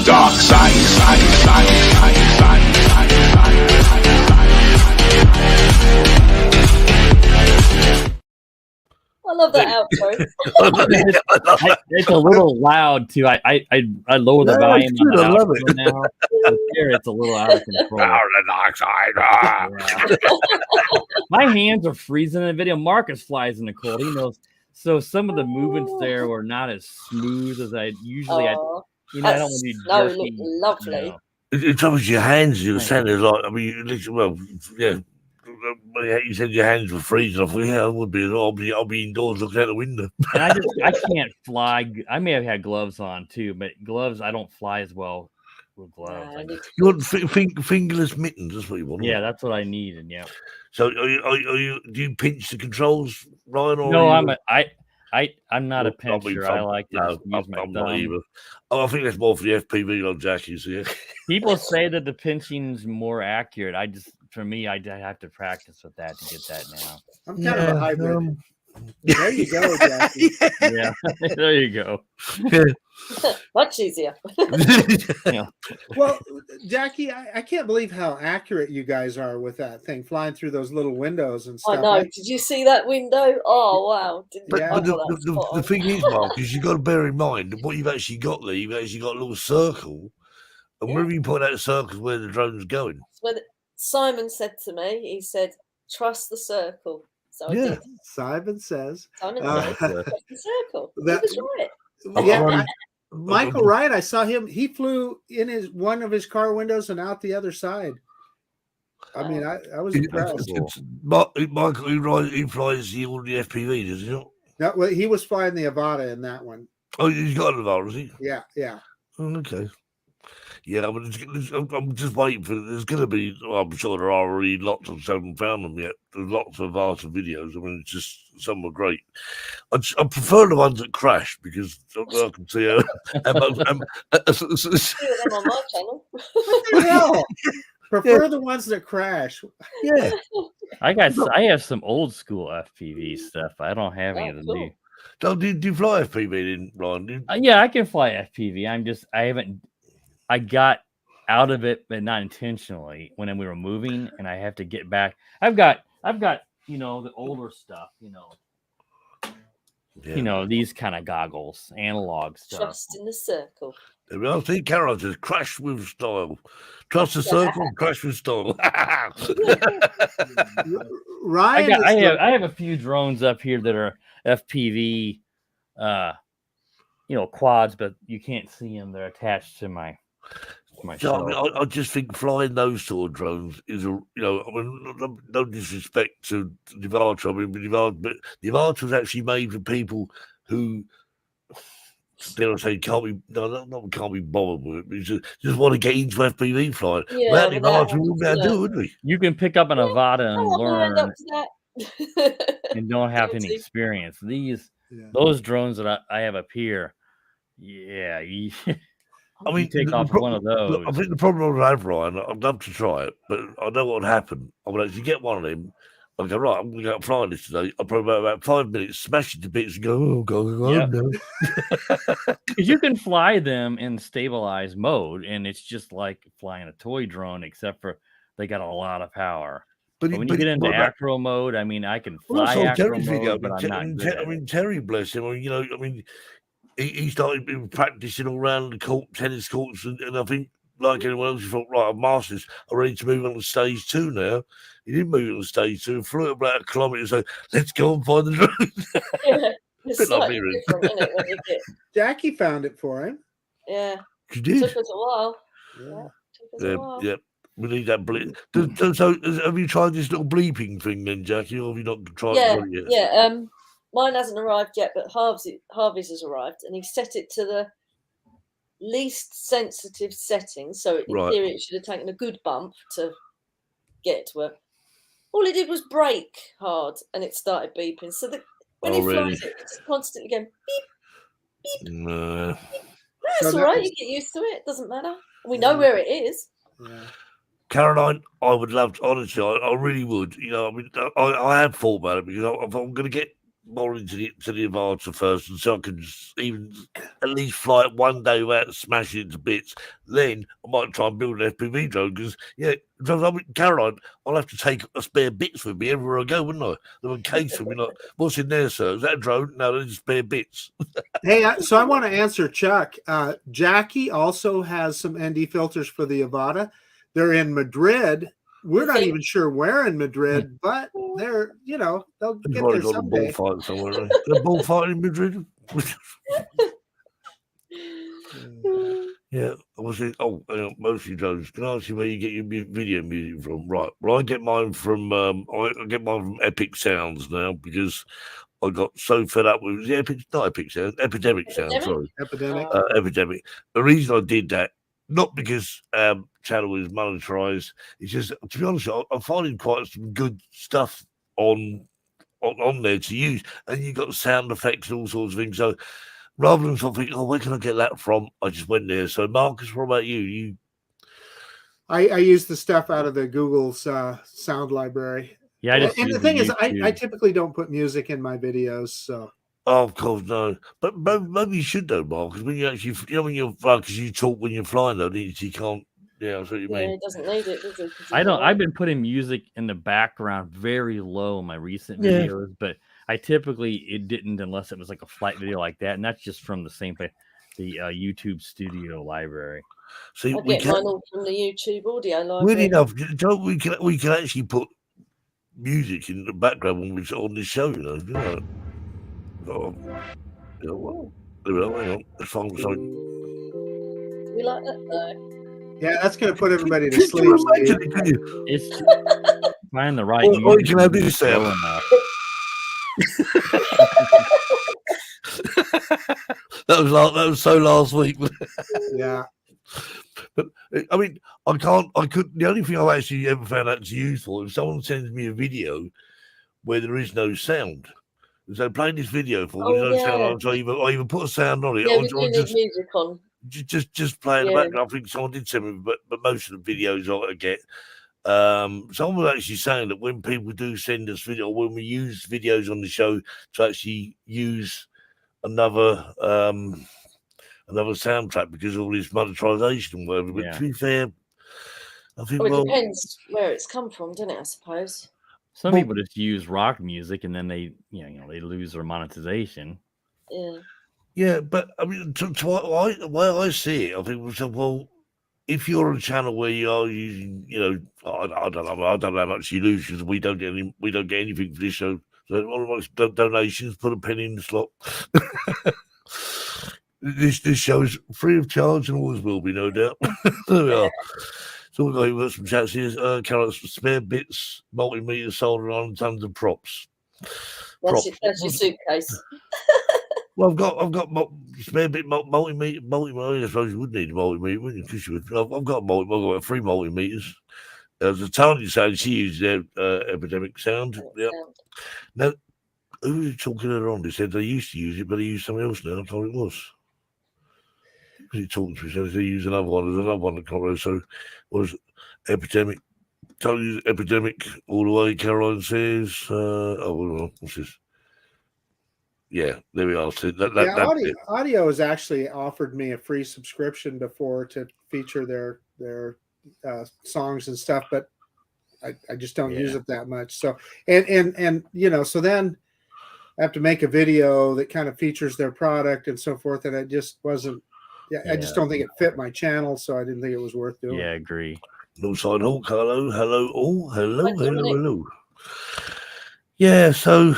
dark side, side, side, side, side, side, side, I love that outro. It's a little loud too. I lower the volume on the I love outro it. now. Here it's a little out of control. The dark side. Ah. Yeah. My hands are freezing in the video. Marcus flies in the cold. He knows. So some of the movements there were not as smooth as I usually. I don't want to be jerky. Lovely. It's obviously your hands. You were saying there's like, I mean, well, yeah. You said your hands were freezing. I thought, yeah, I would be. I'll be indoors looking out the window. And I can't fly. I may have had gloves on too, but gloves I don't fly as well with gloves. You want fingerless mittens? That's what you want. Yeah, that's what I need. And yeah. So are you? Do you pinch the controls, Ryan? Or no, I'm not a pincher. I like to use my thumb. Not either. Oh, I think that's more for the FPV like Jackie's. Yeah. People say that the pinching's more accurate. For me, I have to practice with that to get that now. I'm kind of a hybrid. There you go, Jackie. Yeah, there you go. Much easier. Yeah. Well, Jackie, I can't believe how accurate you guys are with that thing flying through those little windows and stuff. I know. Did you see that window? Oh wow! But the thing is, Mark, is you've got to bear in mind that what you've actually got there. You've actually got a little circle, and wherever you point out the circle is where the drone's going. Simon said to me, he said, "Trust the circle." So I did. Simon says. Simon says, "Trust the circle." That was right. Yeah, Michael Wright. I saw him. He flew in one of his car windows and out the other side. I mean, I was impressed. Michael Wright, he flies the FPV, does he not? No, well, he was flying the Avata in that one. Oh, he's got an Avata, has he? Yeah. Oh, okay. Yeah, I'm just waiting for. There's going to be. Well, I'm sure there are already lots of. Haven't found them yet. There's lots of Avata videos. I mean, it's just some are great. I prefer the ones that crash because I can see how. them on my channel. Prefer the ones that crash. Yeah. I have some old school FPV stuff. I don't have any of the new. So do you fly FPV in, Ryan? Yeah, I can fly FPV. I got out of it, but not intentionally when we were moving, and I have to get back. I've got the older stuff, these kind of goggles, analog stuff. Trust in the circle. There we are. See, Carol says, crash with style. Trust the circle, crash with style. Ryan, I have a few drones up here that are FPV, quads, but you can't see them. They're attached to my. So, I just think flying those sort of drones is no disrespect to the Avata. But the Avata was actually made for people who, dare I say, can't be bothered with it. But just want to get into FPV flying. Yeah, without the Avata, we wouldn't be able to do it, would we? You can pick up an Avata and learn, and don't have any experience. Those drones that I have up here, yeah. I mean, take off one of those. I think the problem I have, Ryan, I'd love to try it, but I know what would happen. I would actually get one of them. I go, right, I'm going to go out flying this today. I'll probably about 5 minutes, smash it to bits and go, oh, God, no. Because you can fly them in stabilized mode, and it's just like flying a toy drone, except for they got a lot of power. But when you get into acro mode, I mean, I can fly acro mode, but I'm not good at it. Terry, bless him, he started practicing all around the court, tennis courts, and I think, like anyone else, he thought, right, I'm masters. I'm ready to move on to stage 2 now. He didn't move on to stage 2, flew about a kilometre, so let's go and find the drone. Yeah, it's slightly different, isn't it, when you get... Jackie found it for him. Yeah. She did. It took us a while. Yeah. We need that bleep. So, have you tried this little bleeping thing then, Jackie, or have you not tried it yet? Yeah. Mine hasn't arrived yet, but Harvey's has arrived, and he set it to the least sensitive setting. So in theory, it should have taken a good bump to get to it. All he did was brake hard, and it started beeping. So that when he flies it, it's constantly going beep, beep. No. Beep. That's all right. You get used to it. It doesn't matter. We know where it is. Yeah. Caroline, I would love to, honestly, I really would. I mean, I have thought about it because I'm going to get more into the advantage first, and so I can even at least fly it one day without smashing it to bits. Then I might try and build an FPV drone because, Caroline, I'll have to take a spare bits with me everywhere I go, wouldn't I? They're a case for me, like, what's in there, sir? Is that a drone? No, they're just spare bits. Hey, so I want to answer Chuck. Jackie also has some ND filters for the Avata. They're in Madrid. We're not even sure where in Madrid, but they're, they'll get there got someday. A bullfight somewhere. Right? A bullfight in Madrid. Yeah, obviously. Oh, mostly drones. Can I ask you where you get your video music from? Right. Well, I get mine from Epic Sounds now because I got so fed up with Epidemic Sound. Sorry, Epidemic. The reason I did that, not because channel is monetized, it's just, to be honest, I'm finding quite some good stuff on there to use, and you got sound effects and all sorts of things. So rather than sort of think, where can I get that from? I just went there. So Marcus, what about you? I use the stuff out of the Google's sound library. Yeah, and the thing is, I typically don't put music in my videos, so. Oh, of course, no. But maybe you should though, Mark, because when you actually, when you're because you talk when you're flying though, you can't. Yeah, that's what you mean. It doesn't need it, does it? I've been putting music in the background very low in my recent videos, but I typically it didn't unless it was like a flight video like that, and that's just from the same place, the YouTube Studio library. See, I get mine all from the YouTube audio library. Weird enough, we can actually put music in the background when we're on this show, you know. Well, hang on. Let's find something. We like that though. Yeah, that's going to put everybody to sleep. It's find the right. Or you can have this sound. That was so last week. Yeah. But I mean, I couldn't. The only thing I've actually ever found out to use for if someone sends me a video where there is no sound. So playing this video for no sound, so I either put a sound on it, or just music on. Just play in the background. I think someone did send me, but most of the videos I get. Someone was actually saying that when people do send us video, when we use videos on the show to actually use another soundtrack because of all this monetization and whatever. But to be fair, I think it depends where it's come from, doesn't it? I suppose. Some people just use rock music and then they, they lose their monetization. Yeah. Yeah, but I mean, the way I see it, I think, well, if you're on a channel where you are using, I don't know how much you lose because we don't get anything for this show. So all of us donations, put a penny in the slot. This show is free of charge and always will be, no doubt. There we are. So we've got some chats here. Carrots, spare bits, multimeter, soldering on, tons of props. That's your suitcase. Well, I've got spare bit multimeter. I suppose you would need a multimeter, wouldn't you? Because I've got I've got 3 multimeters. There's a Tanya saying she uses Epidemic Sound. Yeah. Now, who was talking earlier on? They said they used to use it, but they use something else now. I thought it was. Because he talked to me, so they use another one. There's another one that comes. So was Epidemic. Don't use Epidemic all the way. Caroline says. What's this? Yeah, there we are. So Audio has actually offered me a free subscription before to feature their songs and stuff, but I just don't use it that much. So and so then I have to make a video that kind of features their product and so forth, and it just wasn't. I just don't think it fit my channel, so I didn't think it was worth doing. Yeah, I agree. No side hawk. Hello, all. Hello. Yeah. So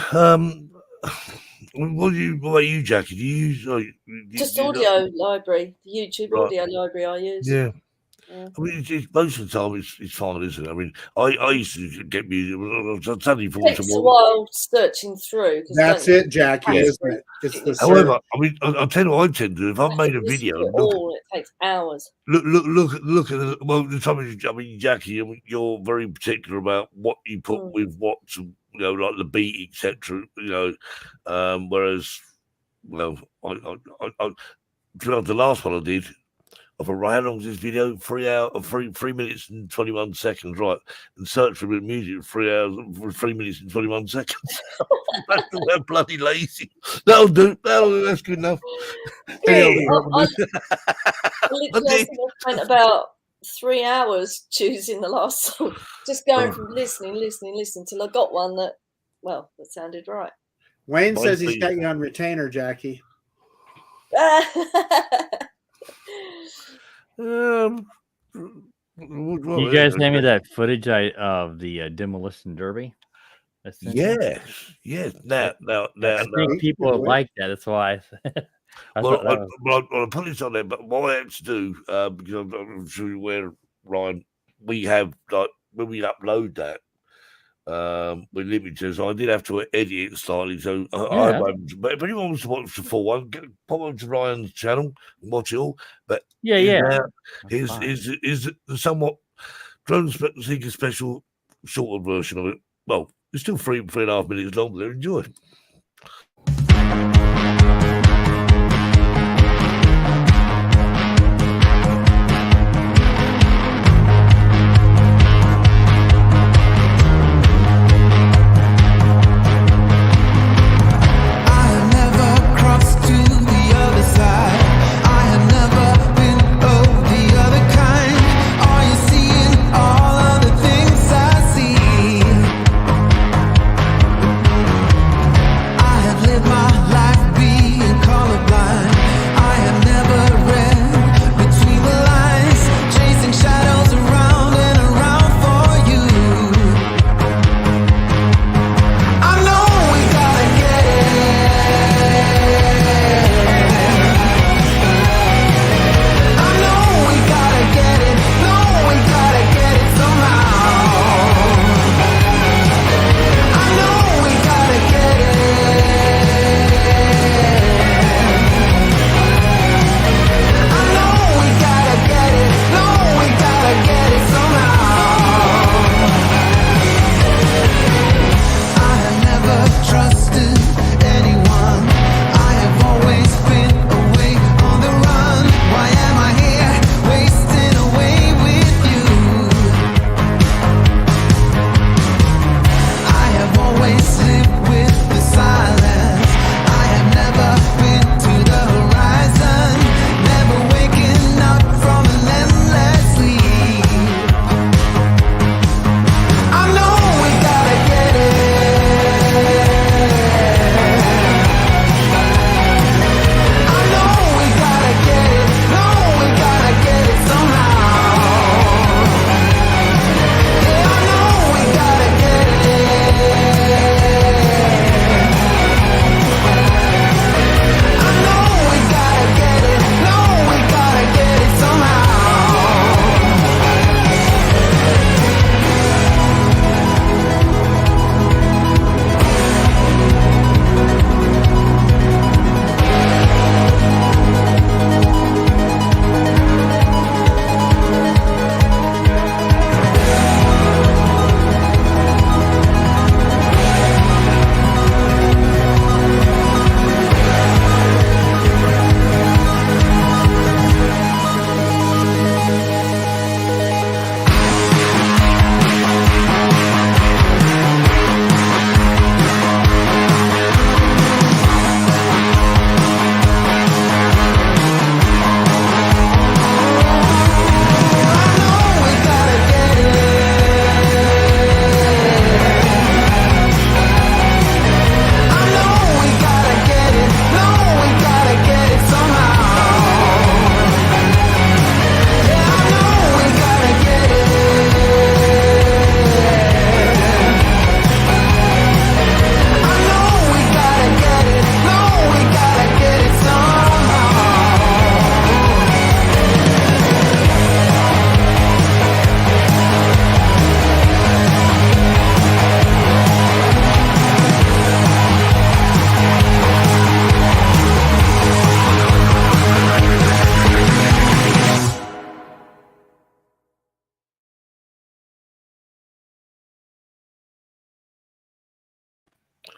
what about you, Jackie? Do you use just audio library, the YouTube audio library I use? Yeah. I mean, most of the time it's fine, isn't it? I mean, I used to get music. It takes a while searching through. That's it, Jackie, isn't it? It's the However, I mean, I'll tell you what I tend to do. If I've made a video, it takes hours. Look at the time is, I mean, Jackie, you're very particular about what you put with what, like the beat, etc. Whereas, the last one I did, how long is this video? 3 minutes and 21 seconds, right? And search for music 3 minutes and 21 seconds. That's bloody lazy. That'll do. That's good enough. I literally spent about 3 hours choosing the last song, just going from listening till I got one that sounded right. Wayne says he's got you on retainer, Jackie. You guys send me that footage of the demolition derby? Yes. Now, I think people would like that. That's why. I'll put this on there. But what I had to do, because I'm sure you're aware, Ryan, we have like when we upload that, we're limited, so I did have to edit it slightly. So but if anyone wants to watch the full one, pop over to Ryan's channel and watch it all. But here's the somewhat Drone Seeker special shorter version of it. Well, it's still 3.5 minutes long, but enjoy.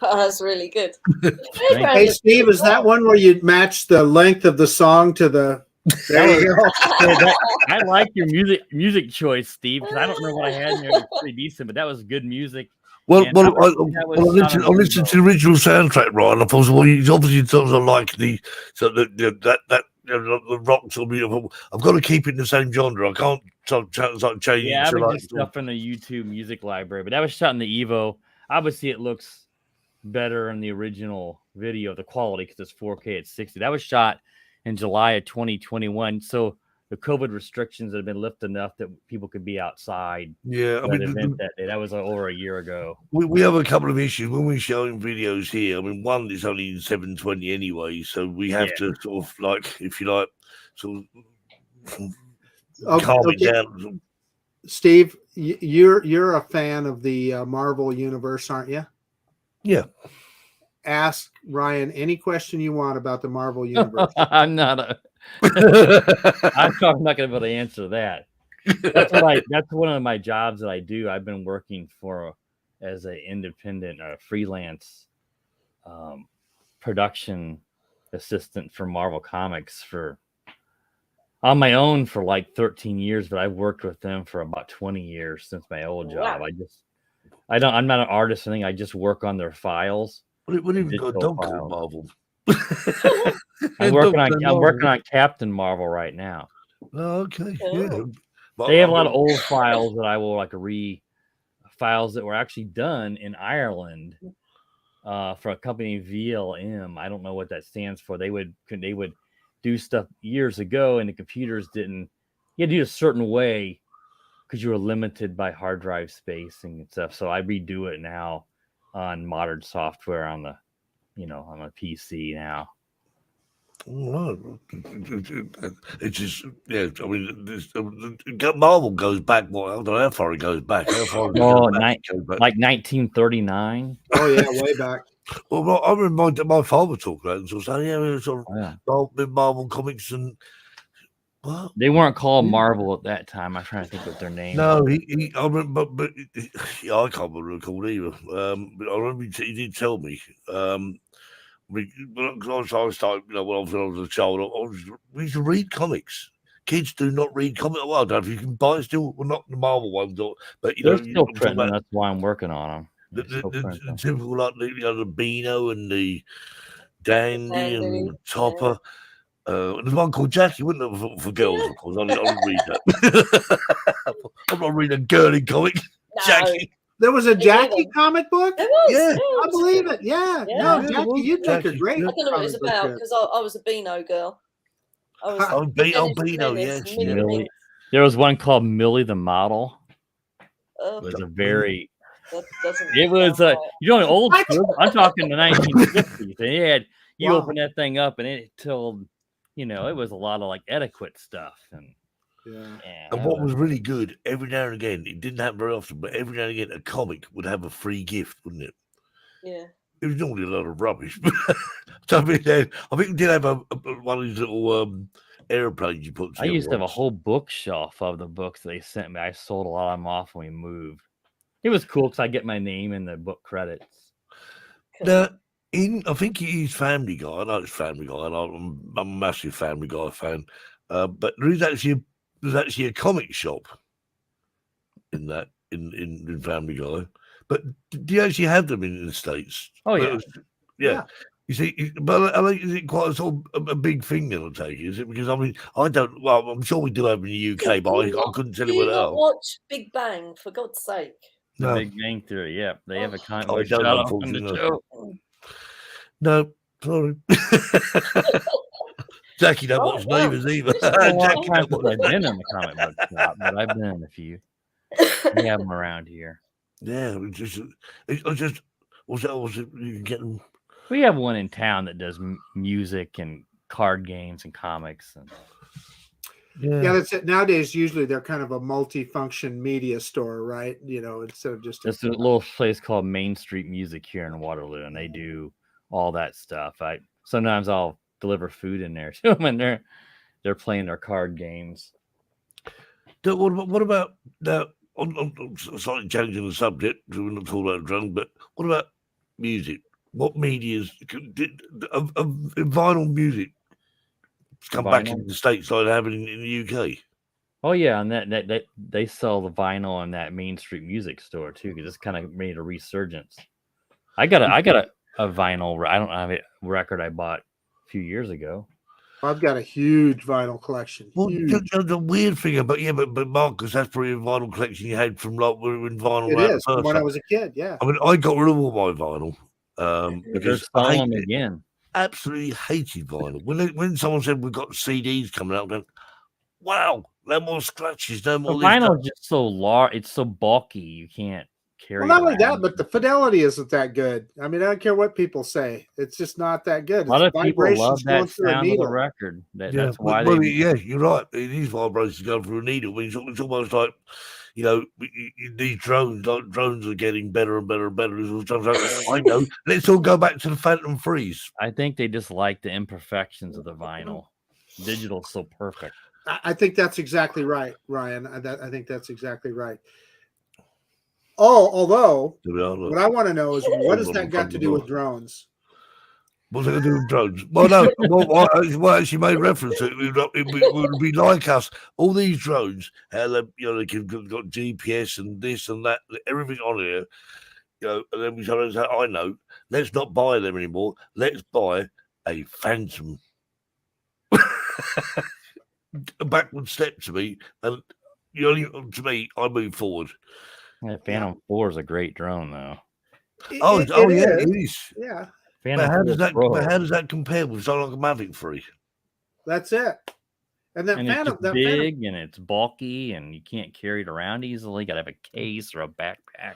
Oh, that's really good. Hey, Steve, is that one where you match the length of the song to the There you go. I like your music choice, Steve, because I don't know what I had in there. It was pretty decent, but that was good music. Well, And I shot on listened to the original soundtrack, right? And I thought, well, you obviously sort of like the rock sort of. I've got to keep it in the same genre. I can't change. Yeah, I would just stuff in the YouTube music library, but that was shot in the Evo. Obviously, it looks better in the original video, the quality, because it's 4K at 60. That was shot in July of 2021. So the COVID restrictions have been lifted enough that people could be outside. Yeah, I mean, event that day. That was over a year ago. We have a couple of issues when we're showing videos here. I mean, one is only in 720 anyway, so we have to sort of like, if you like, sort of calm it down. Steve, you're a fan of the Marvel universe, aren't you? Yeah. Ask Ryan any question you want about the Marvel universe. I'm not I'm not going to be able to answer that. That's one of my jobs that I do. I've been working as an independent freelance production assistant for Marvel Comics on my own for like 13 years, but I've worked with them for about 20 years since my old job. I'm not an artist or anything. I just work on their files. What have you got? Don't call Marvel. I'm working on Captain Marvel right now. Oh, okay. Yeah. They have a lot of old files that I will files that were actually done in Ireland for a company VLM. I don't know what that stands for. They would do stuff years ago, and the computers didn't. You had to do a certain way because you were limited by hard drive space and stuff. So I redo it now on modern software on the PC now. It's just, yeah. I mean, Marvel goes back. I don't know how far it goes back. How far like 1939. Oh yeah, way back. Well, I remember my father talking about it and sort of saying, yeah, sort of Marvel comics and. What? They weren't called Marvel at that time. I'm trying to think what their name. No, I remember, but yeah, I can't remember what called either. But I remember he did tell me. Because I started, when I was a child, we used to read comics. Kids do not read comics. Well, I don't know if you can buy it still. Well, not the Marvel ones, but they're still printing. That's why I'm working on them. The typical like the Beano and the Dandy and the Topper. There's one called Jackie, wouldn't it, for girls, of course. I didn't read that. I'm not reading a girly comic. No. Jackie. There was a Jackie comic book? There was. Yeah. I believe it. Yeah. No, Jackie, you'd make a great. I don't know what it was about because I was a Beano girl. Beano, yes. There was one called Millie the Model. It was a very. It was old school. I'm talking the 1950s. And you open that thing up and it told, it was a lot of like etiquette stuff and. And what was really good, every now and again, it didn't happen very often, but every now and again, a comic would have a free gift, wouldn't it? Yeah. It was normally a lot of rubbish. So I think we did have one of these little airplanes you put together. I used to have a whole bookshelf of the books they sent me. I sold a lot of them off when we moved. It was cool because I get my name in the book credits. Now, I think it is Family Guy. I know it's Family Guy, and I'm a massive Family Guy fan. But there's actually a comic shop in that in Family Guy. But do you actually have them in the States? Oh yeah. You see, but I think is it quite a sort of a big thing then? I take it, is it? Because I mean, I don't. Well, I'm sure we do have in the UK, but I couldn't tell you what else. Watch Big Bang, for God's sake. The Big Bang Theory, yeah, they have a kind of I don't know, on the show. No, sorry. Jackie don't watch neighbours either. I've been in the comic book shop, but I've been in a few. We have them around here. Yeah, you get them. We have one in town that does music and card games and comics. And yeah, that's it. Nowadays, usually they're kind of a multi-function media store, right? Instead of just there's a little place called Main Street Music here in Waterloo, and they do all that stuff. Sometimes I'll deliver food in there to them, and they're playing their card games. What about now? I'm slightly changing the subject. We're not talking about drunk, but what about music? What media's vinyl music? come back in the States like they have in the UK. Oh yeah, and that they sell the vinyl in that Main Street music store too, because it's kind of made a resurgence. I got a vinyl. I don't have a record I bought a few years ago. I've got a huge vinyl collection. Well, the weird thing about but Marcus, that's probably a vinyl collection you had from like we were in vinyl. It is from when I was a kid. Yeah. I mean, I got rid of all my vinyl because I them again. Absolutely hated vinyl. When someone said we've got CDs coming out, I went, wow, no more scratches, no more. The vinyl is just so large; it's so bulky, you can't carry. Well, not only that, but the fidelity isn't that good. I mean, I don't care what people say; it's just not that good. A lot of people love that sound of the record. That's why. Yeah, you're right. It is vibrations going through a needle. It's almost like, you know, these drones are getting better and better and better. I know. Let's all go back to the Phantom Freeze. I think they just like the imperfections of the vinyl. Digital's so perfect. I think that's exactly right, Ryan. I think that's exactly right. Although what I want to know is what has that got to do with drones? What's it going to do with drones? Well, no. Well, actually made reference to it would be like us. All these drones, how they got GPS and this and that, everything on here. You know, and then we say, I know. Let's not buy them anymore. Let's buy a Phantom. A backward step to me, and to me, I move forward. Yeah, Phantom 4 is a great drone, though. It is. Yeah. But how does that compare with something like a Mavic 3? That's it. And that Phantom, it's big and it's bulky, and you can't carry it around easily. You got to have a case or a backpack.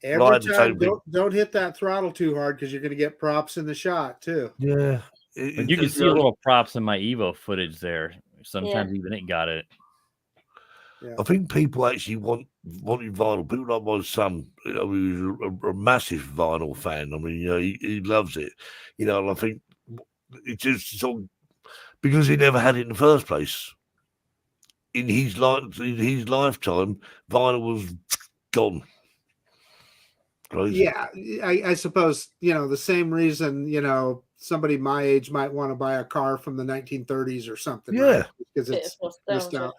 Every time, don't hit that throttle too hard because you're going to get props in the shot too. Yeah. But you can see little props in my Evo footage there. Sometimes even it got it. Yeah. I think people actually wanted vinyl. People like my son, he was a massive vinyl fan. I mean, he loves it. And I think it's just sort of, because he never had it in the first place. In his lifetime, vinyl was gone. Crazy. Yeah, I suppose the same reason somebody my age might want to buy a car from the 1930s or something. Yeah, right? Because it's nostalgia.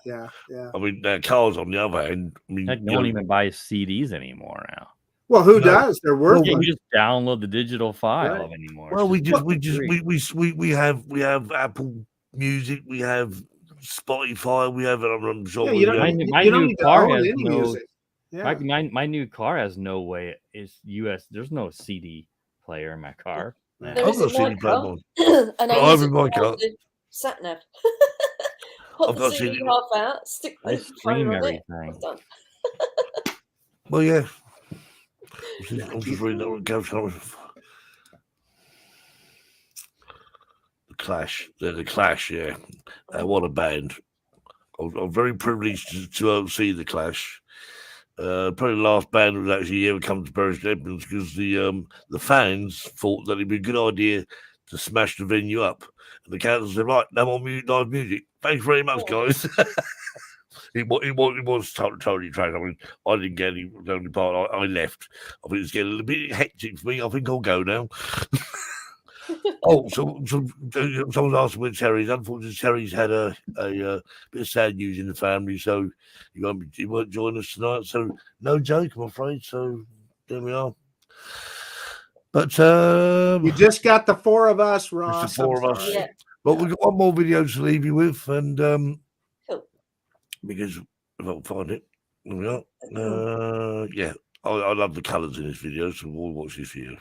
Yeah. I mean, cars on the other hand. I mean, no one even buys CDs anymore now. Well, who does? They're worth. You just download the digital file anymore. Well, we have Apple Music, we have Spotify, we have. I'm sure. My new car has no. Yeah. My new car has no way. It's US. There's no CD player in my car. I've got a CD player. And I use my car. Sat nav. Pop the CD half out. Stick the stream everything. Well, yeah. I'm just reading that one. The Clash. Yeah. What a band. I'm very privileged to see the Clash. Probably the last band that was actually ever come to Bury St Edmunds, because the fans thought that it'd be a good idea to smash the venue up, and the council said, "Right, no more live music. Thanks very much, guys." It was totally tragic. I mean, I didn't get any only part. I left. I think it's getting a little bit hectic for me. I think I'll go now. So someone's asked where Terry's. Unfortunately, Terry's had a bit of sad news in the family, so he won't join us tonight. So no joke, I'm afraid. So there we are. But you just got the four of us, Ross. The four of us. Yeah. But we've got one more video to leave you with, and because if I can find it, there we are. Yeah, I love the colours in this video, so we'll watch this video.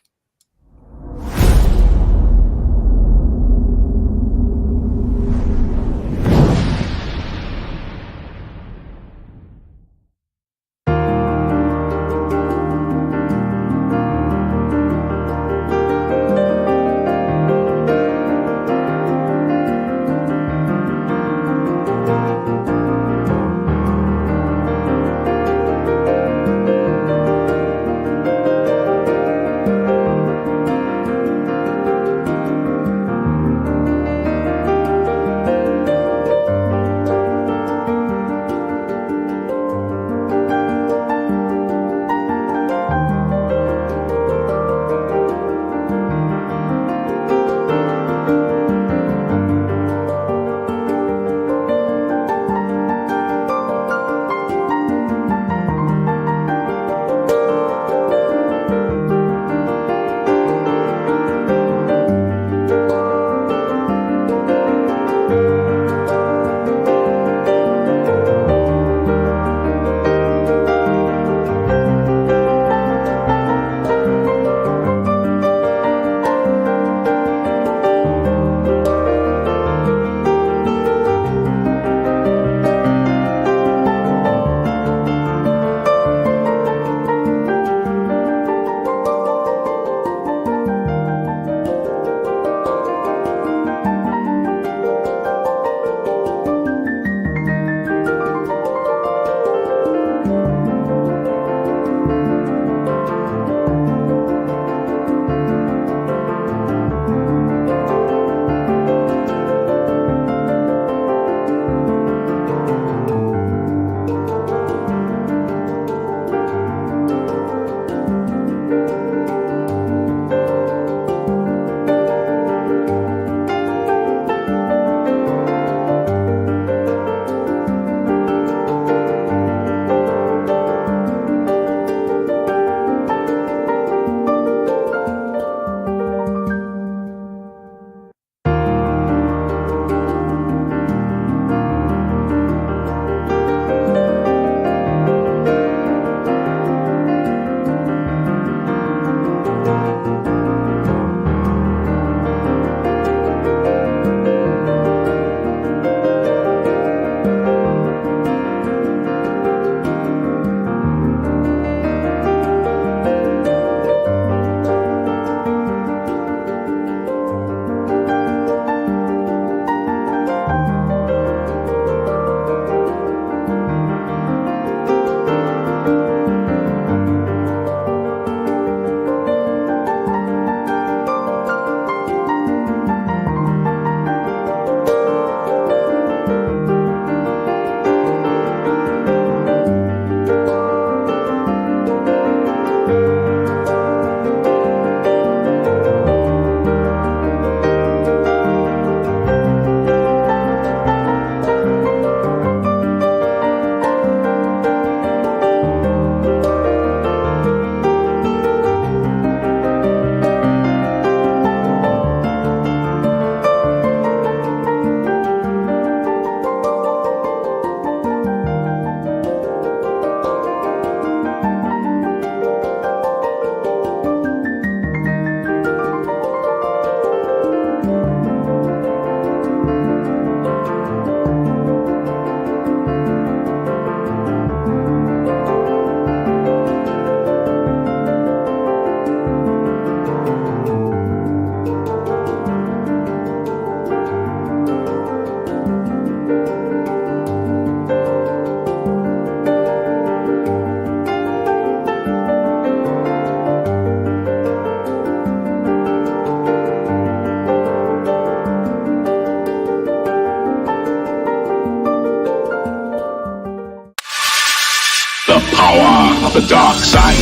the power of the dark side.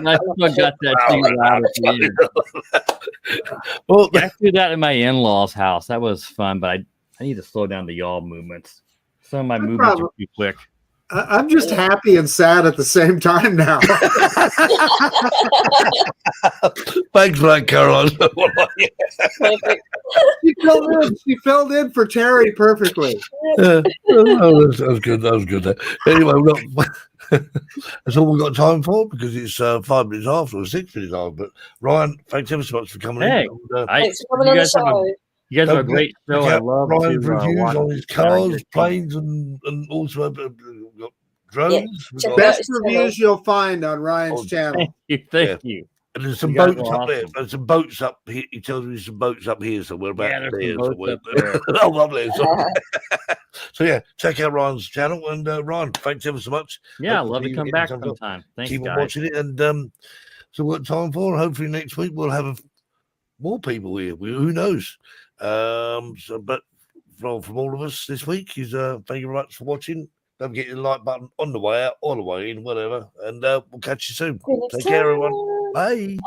I got that thing loud at the end. Well, I do that in my in-laws' house. That was fun, but I need to slow down the yaw movements. Some of my movements are too quick. I'm just happy and sad at the same time now. thanks for that, Caroline. Perfect. She filled in for Terry perfectly. That was good. That was good. Anyway, that's all we've got time for because it's 5 minutes after or 6 minutes after. But Ryan, thanks ever so much for coming in. Thanks for coming on the show. You guys have a great show. I love Ryan's to reviews watch on his cars, planes, and also we've got drones. Yeah. Best reviews you'll find on Ryan's channel. Thank you. And there's some boats up there. There's some boats up here. He tells me there's some boats up here somewhere. Yeah, there's there some boats up there. Oh, lovely. So yeah, check out Ryan's channel. And Ryan, thanks ever so much. Yeah, I'd love to come back sometime. Thanks, Keep guys. on watching it. And so what time for? Hopefully next week we'll have more people here. Who knows? But from all of us this week is thank you very much for watching. Don't forget the like button on the way out or the way in, whatever. And we'll catch you soon. Take care, everyone. Bye.